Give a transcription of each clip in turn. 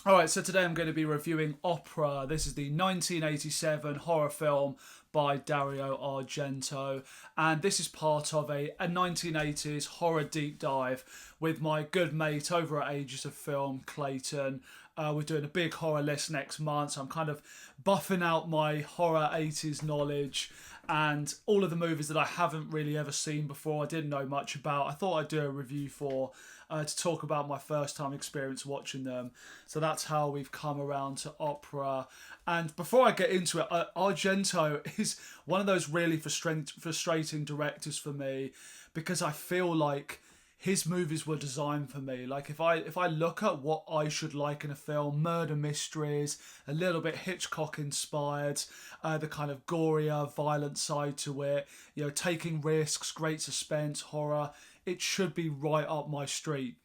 Alright, so today I'm going to be reviewing Opera. This is the 1987 horror film by Dario Argento, and this is part of a 1980s horror deep dive with my good mate over at Ages of Film, Clayton. We're doing a big horror list next month, so I'm kind of buffing out my horror 80s knowledge and all of the movies that I haven't really ever seen before, I didn't know much about. I thought I'd do a review for to talk about my first time experience watching them. So that's how we've come around to Opera. And before I get into it, Argento is one of those really frustrating directors for me because I feel like his movies were designed for me. Like if I look at what I should like in a film, murder mysteries, a little bit Hitchcock inspired, the kind of gorier, violent side to it, taking risks, great suspense, horror, it should be right up my street.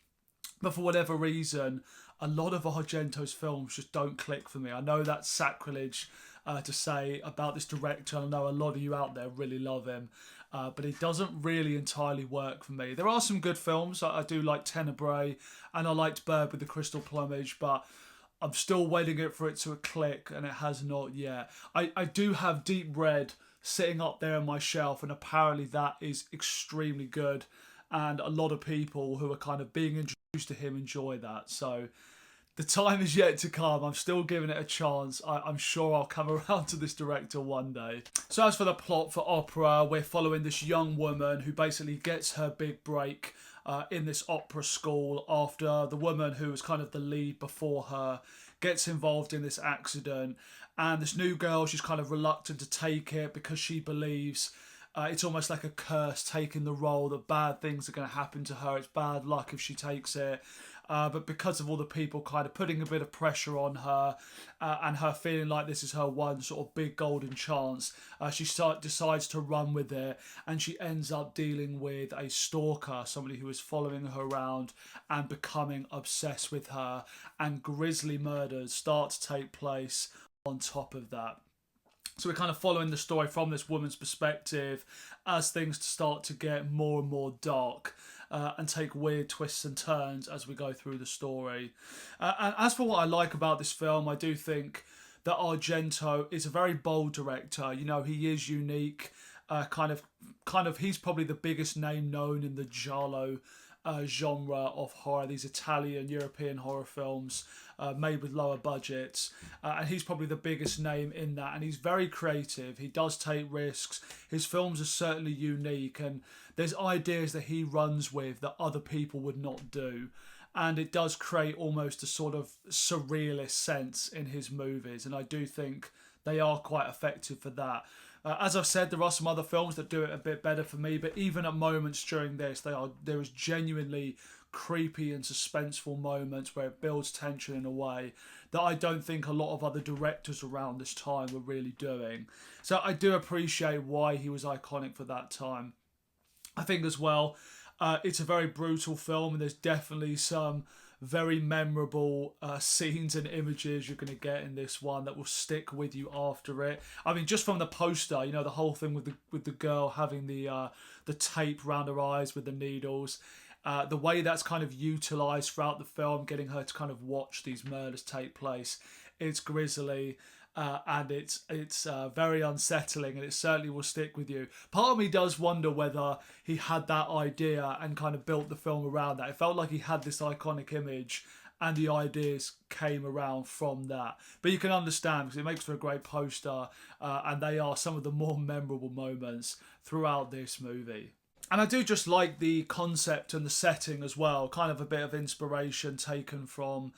But for whatever reason, a lot of Argento's films just don't click for me. I know that's sacrilege to say about this director. I know a lot of you out there really love him, but it doesn't really entirely work for me. There are some good films. I do like Tenebrae, and I liked Bird with the Crystal Plumage, but I'm still waiting for it to click, and it has not yet. I do have Deep Red sitting up there on my shelf, and apparently that is extremely good, and a lot of people who are kind of being introduced to him enjoy that. So the time is yet to come. I'm still giving it a chance. I'm sure I'll come around to this director one day. So as for the plot for Opera, we're following this young woman who basically gets her big break in this opera school after the woman who was kind of the lead before her gets involved in this accident. And this new girl, she's kind of reluctant to take it because she believes it's almost like a curse taking the role, that bad things are going to happen to her. It's bad luck if she takes it. But because of all the people kind of putting a bit of pressure on her and her feeling like this is her one sort of big golden chance, she decides to run with it, and she ends up dealing with a stalker, somebody who is following her around and becoming obsessed with her, and grisly murders start to take place on top of that. So we're kind of following the story from this woman's perspective as things start to get more and more dark and take weird twists and turns as we go through the story. And as for what I like about this film, I do think that Argento is a very bold director. He is unique. He's probably the biggest name known in the giallo genre of horror, these Italian European horror films made with lower budgets, and he's probably the biggest name in that, and he's very creative. He does take risks. His films are certainly unique, and there's ideas that he runs with that other people would not do, and it does create almost a sort of surrealist sense in his movies, and I do think they are quite effective for that. As I've said, there are some other films that do it a bit better for me, but even at moments during this, there is genuinely creepy and suspenseful moments where it builds tension in a way that I don't think a lot of other directors around this time were really doing. So I do appreciate why he was iconic for that time. I think as well, it's a very brutal film, and there's definitely some very memorable scenes and images you're going to get in this one that will stick with you after it. I mean, just from the poster, the whole thing with the girl having the tape around her eyes with the needles. The way that's kind of utilised throughout the film, getting her to kind of watch these murders take place, it's grisly. And it's very unsettling, and it certainly will stick with you. Part of me does wonder whether he had that idea and kind of built the film around that. It felt like he had this iconic image, and the ideas came around from that. But you can understand, because it makes for a great poster, and they are some of the more memorable moments throughout this movie. And I do just like the concept and the setting as well, kind of a bit of inspiration taken from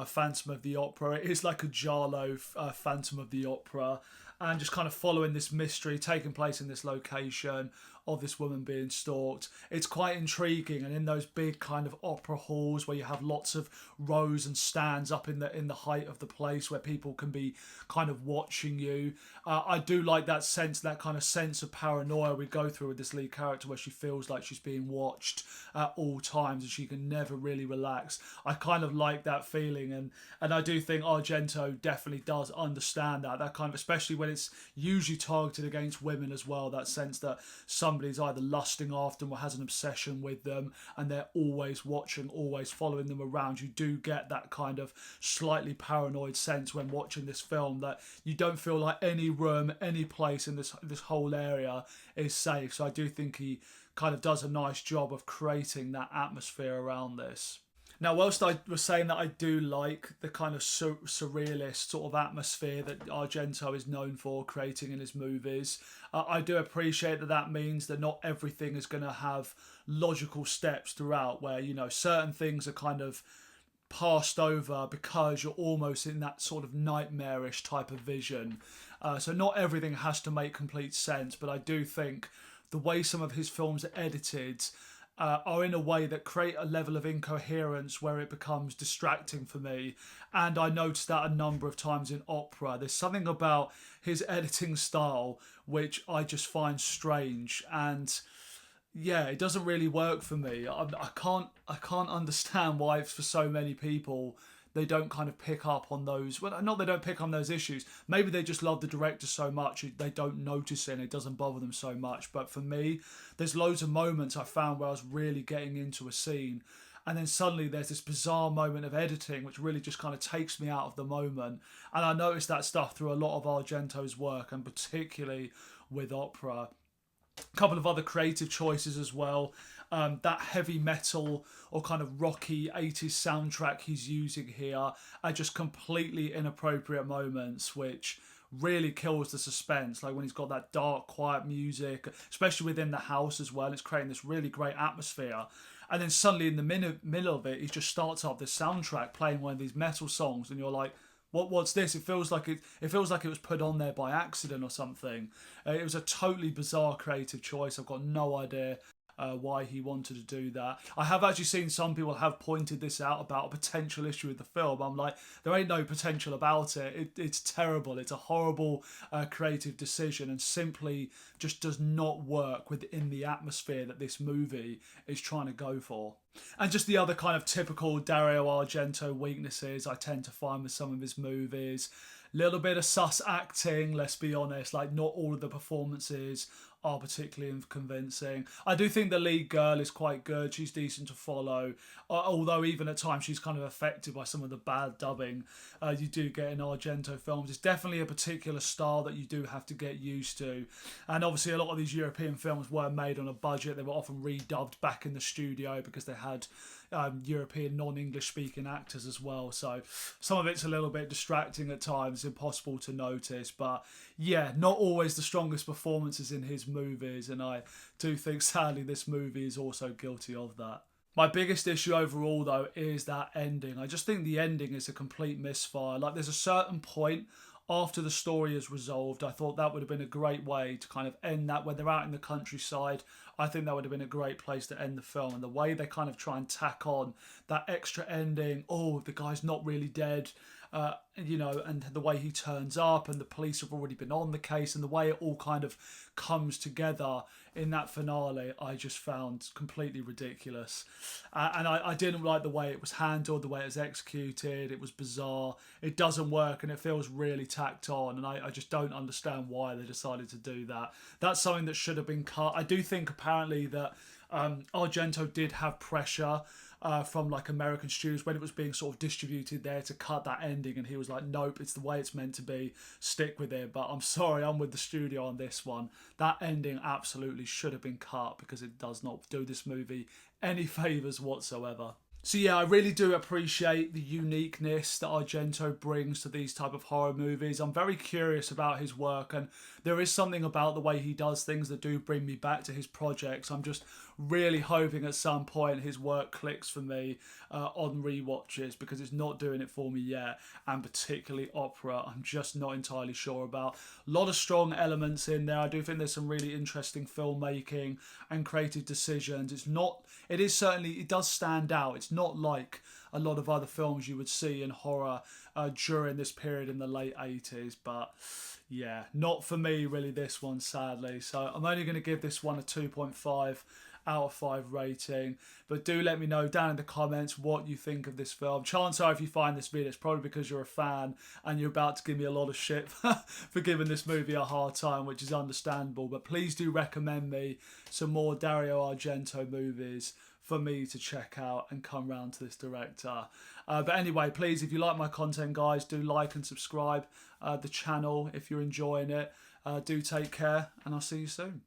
Phantom of the Opera. It is like a giallo Phantom of the Opera, and just kind of following this mystery taking place in this location of this woman being stalked. It's quite intriguing, and in those big kind of opera halls where you have lots of rows and stands up in the height of the place where people can be kind of watching you. I do like that kind of sense of paranoia we go through with this lead character, where she feels like she's being watched at all times and she can never really relax. I kind of like that feeling, and I do think Argento definitely does understand that kind of, especially when it's usually targeted against women as well. That sense that somebody's either lusting after them or has an obsession with them, and they're always watching, always following them around. You do get that kind of slightly paranoid sense when watching this film, that you don't feel like any room, any place in this whole area is safe. So I do think he kind of does a nice job of creating that atmosphere around this. Now, whilst I was saying that I do like the kind of surrealist sort of atmosphere that Argento is known for creating in his movies, I do appreciate that that means that not everything is going to have logical steps throughout, where, you know, certain things are kind of passed over because you're almost in that sort of nightmarish type of vision. So not everything has to make complete sense, but I do think the way some of his films are edited are in a way that create a level of incoherence where it becomes distracting for me. And I noticed that a number of times in Opera. There's something about his editing style which I just find strange, and yeah, it doesn't really work for me. I can't understand why for so many people they don't kind of pick up on those. Well, not they don't pick on those issues. Maybe they just love the director so much they don't notice it and it doesn't bother them so much. But for me, there's loads of moments I found where I was really getting into a scene, and then suddenly there's this bizarre moment of editing which really just kind of takes me out of the moment. And I noticed that stuff through a lot of Argento's work, and particularly with Opera. A couple of other creative choices as well. That heavy metal or kind of rocky 80s soundtrack he's using here are just completely inappropriate moments, which really kills the suspense. Like when he's got that dark, quiet music, especially within the house as well, it's creating this really great atmosphere. And then suddenly in the middle of it, he just starts up this soundtrack playing one of these metal songs, and you're like, what's this? It feels like it was put on there by accident or something. It was a totally bizarre creative choice. I've got no idea why he wanted to do that. I have actually seen some people have pointed this out about a potential issue with the film. I'm like, there ain't no potential about it. It's terrible. It's a horrible creative decision, and simply just does not work within the atmosphere that this movie is trying to go for. And just the other kind of typical Dario Argento weaknesses I tend to find with some of his movies. Little bit of sus acting, let's be honest. Like, not all of the performances are particularly convincing. I do think the lead girl is quite good. She's decent to follow. Although even at times she's kind of affected by some of the bad dubbing you do get in Argento films. It's definitely a particular style that you do have to get used to. And obviously a lot of these European films were made on a budget. They were often redubbed back in the studio because they had European non-English speaking actors as well. So some of it's a little bit distracting at times, impossible to notice. But yeah, not always the strongest performances in his movies, and I do think sadly this movie is also guilty of that. My biggest issue overall though is that ending. I just think the ending is a complete misfire. Like, there's a certain point after the story is resolved, I thought that would have been a great way to kind of end that when they're out in the countryside. I think that would have been a great place to end the film. And the way they kind of try and tack on that extra ending, oh, the guy's not really dead, and the way he turns up and the police have already been on the case, and the way it all kind of comes together in that finale, I just found completely ridiculous. And I didn't like the way it was handled, the way it was executed. It was bizarre. It doesn't work and it feels really tacked on. And I just don't understand why they decided to do that. That's something that should have been cut. I do think apparently that Argento did have pressure from like American studios when it was being sort of distributed there to cut that ending, and he was like, nope, it's the way it's meant to be, stick with it. But I'm sorry, I'm with the studio on this one. That ending absolutely should have been cut because it does not do this movie any favours whatsoever. So yeah, I really do appreciate the uniqueness that Argento brings to these type of horror movies. I'm very curious about his work, and there is something about the way he does things that do bring me back to his projects. I'm just really hoping at some point his work clicks for me on rewatches, because it's not doing it for me yet, and particularly Opera, I'm just not entirely sure about. A lot of strong elements in there. I do think there's some really interesting filmmaking and creative decisions. It does stand out. It's not like a lot of other films you would see in horror during this period in the late 80s, but yeah, not for me really, this one, sadly. So I'm only going to give this one a 2.5 out of 5 rating. But do let me know down in the comments what you think of this film. Chances are, if you find this video, it's probably because you're a fan and you're about to give me a lot of shit for giving this movie a hard time, which is understandable. But please do recommend me some more Dario Argento movies for me to check out and come round to this director. But anyway, please, if you like my content, guys, do like and subscribe the channel if you're enjoying it. Do take care, and I'll see you soon.